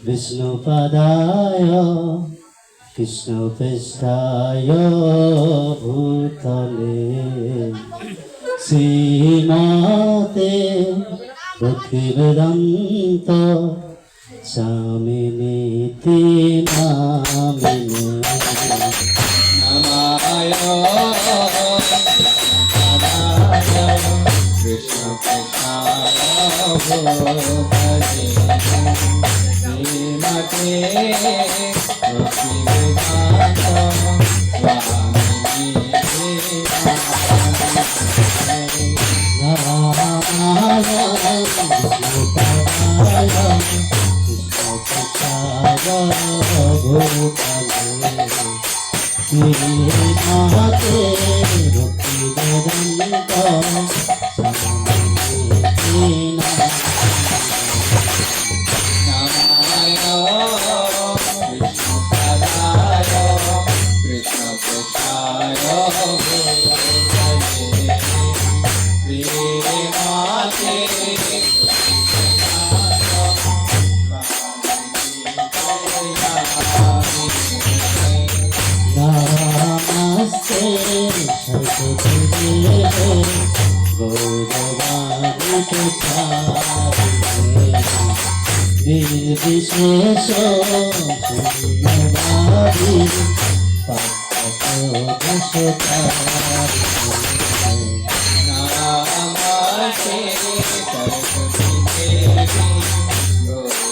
विष्णुपदाय कृष्णपृष्ठाय भूतले श्रीमते भक्तिवेदान्त स्वामिनीति नामिने नमाय कृष्ण कृष्णाय भूतले श्रीमते भक्तिवेदान्त निर्विशेष शून्यवादी नमस्ते सरस्वती देवी गौरवाणी प्रचारिणे निर्विशेष शून्यवादी नमस्ते सरस्वती देवी गौरवाणी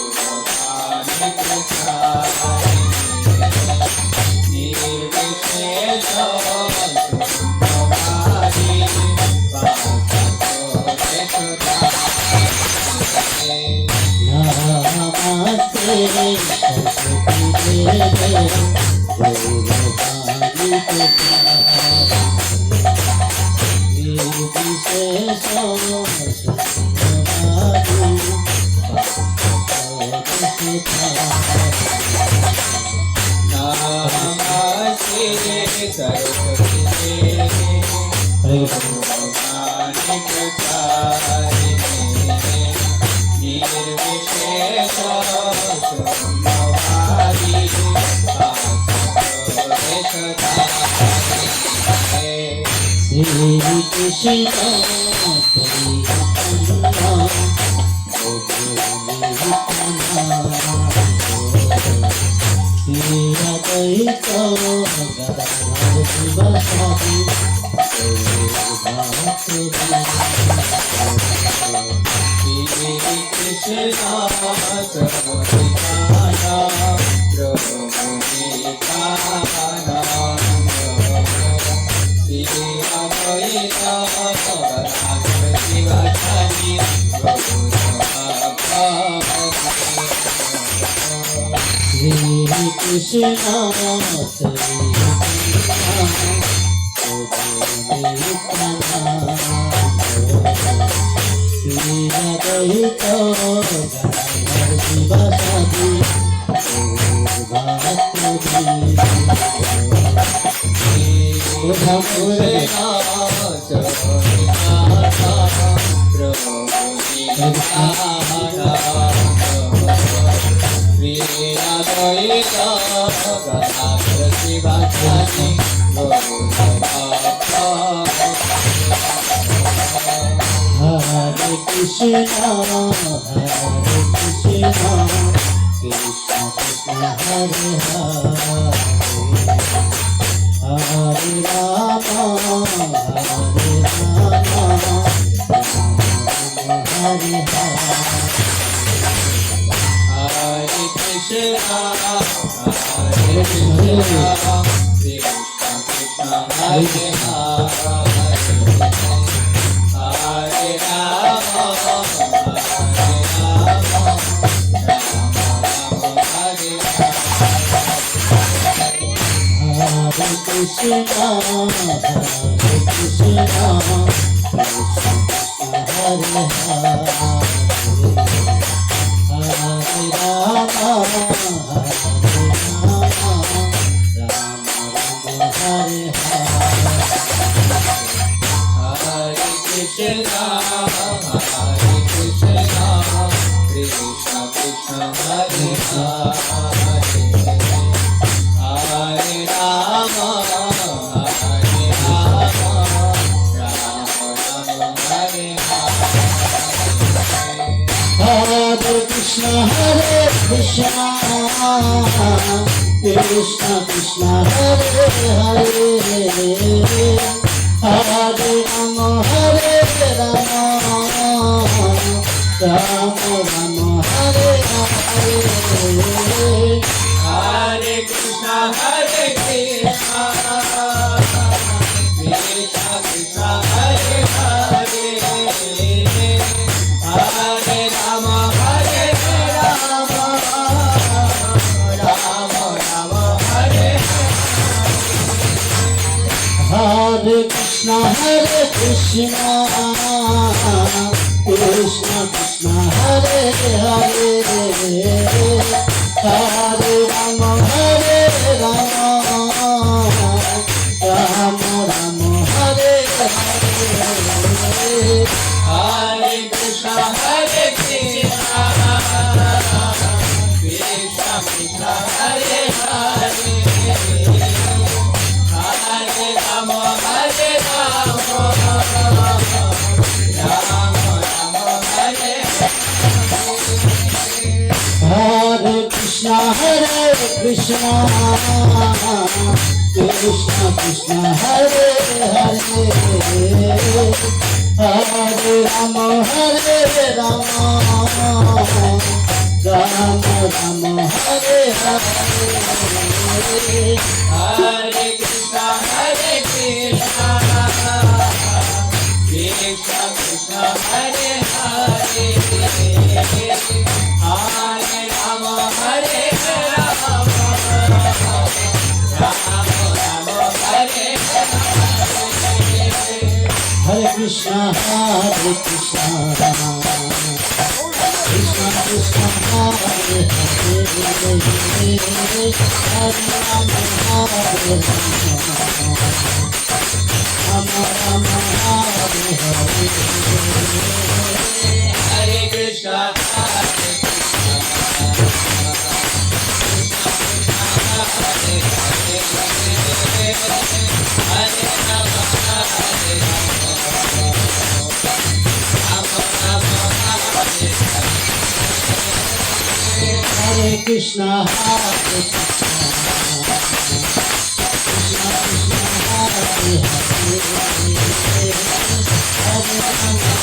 निर्विशेष नमस्ते सरस्वती देवी गौरवाणी प्रचारिणे निर्विशेष शून्यवादी Shri Krishna Hare Krishna, Krishna Krishna, Hare Krishna Krishna Hare Hare Hare Rama Hare Rama Rama Rama Hare Hare Hare Krishna Hare Krishna Krishna Krishna Hare Hare Hare Rama Hare Rama Rama Rama Hare Hare Krishna Hare Krishna Krishna Krishna Hare Hare Hare Rama Hare Rama Rama Rama Hare Hare Hare Krishna Hare Krishna Krishna Krishna Hare Hare Hare Rama Hare Rama Rama Rama Hare Hare Krishna Hare Krishna Krishna Krishna Hare Hare Hare Rama Hare Rama Rama Rama Hare Hare Hare Krishna Hare Krishna Krishna Krishna Hare Hare Hare Rama Hare Rama Rama Rama Hare Hare Krishna Hare Krishna Krishna Krishna Hare Hare Hare Rama Hare Rama Rama Hare Hare Hare Krishna Hare Hare Krishna Hare Krishna Krishna Krishna Hare Hare Hare Rama Hare Rama